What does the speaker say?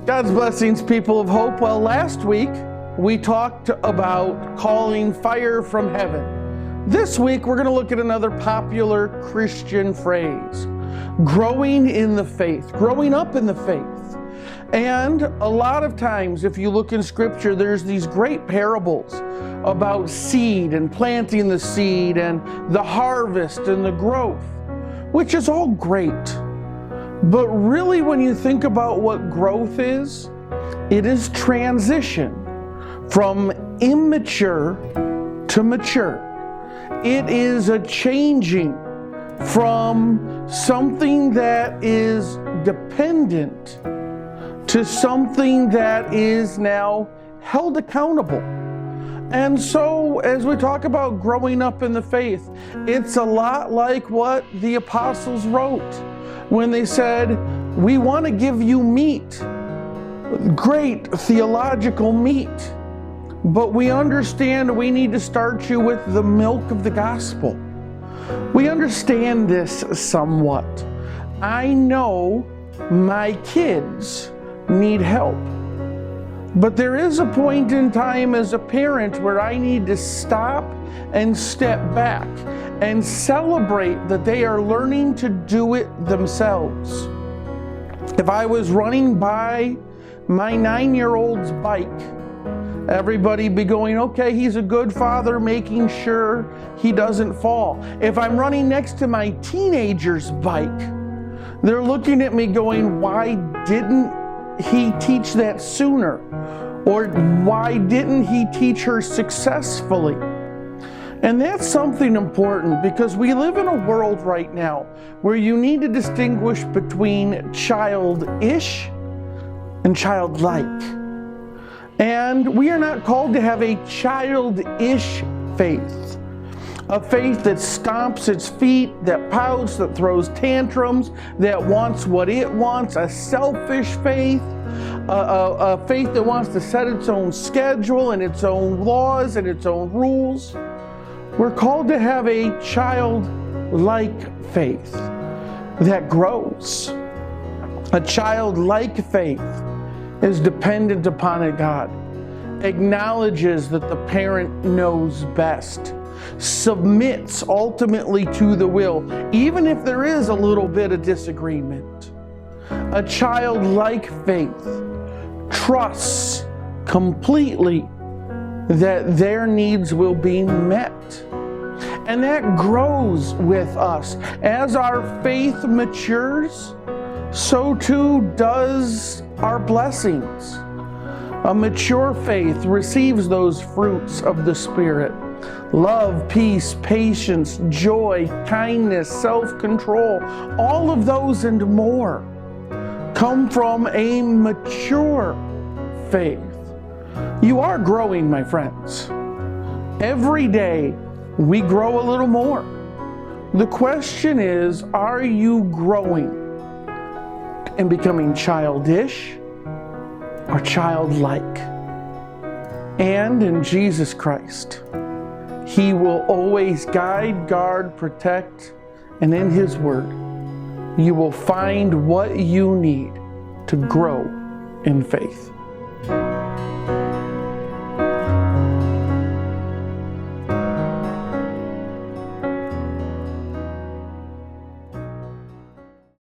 God's blessings, people of hope. Well, last week we talked about calling fire from heaven. This week we're going to look at another popular Christian phrase, growing in the faith, growing up in the faith. And a lot of times, if you look in Scripture, there's these great parables about seed and planting the seed and the harvest and the growth, which is all great. But really, when you think about what growth is, it is transition from immature to mature. It is a changing from something that is dependent to something that is now held accountable. And so, as we talk about growing up in the faith, it's a lot like what the apostles wrote when they said, we want to give you meat, great theological meat, but we understand we need to start you with the milk of the gospel. We understand this somewhat. I know my kids need help, but there is a point in time as a parent where I need to stop and step back and celebrate that they are learning to do it themselves. If I was running by my 9-year-old's bike, everybody'd be going, okay, he's a good father, making sure he doesn't fall. If I'm running next to my teenager's bike, they're looking at me going, why didn't he teach that sooner? Or why didn't he teach her successfully? And that's something important, because we live in a world right now where you need to distinguish between childish and childlike. And we are not called to have a childish faith, a faith that stomps its feet, that pouts, that throws tantrums, that wants what it wants, a selfish faith, a faith that wants to set its own schedule and its own laws and its own rules. We're called to have a childlike faith that grows. A childlike faith is dependent upon a God, acknowledges that the parent knows best, submits ultimately to the will, even if there is a little bit of disagreement. A childlike faith trusts completely that their needs will be met. And that grows with us. As our faith matures, so too does our blessings. A mature faith receives those fruits of the Spirit: love, peace, patience, joy, kindness, self-control. All of those and more come from a mature faith. You are growing, my friends. Every day we grow a little more. The question is, are you growing and becoming childish or childlike? And in Jesus Christ, He will always guide, guard, protect, and in His Word, you will find what you need to grow in faith.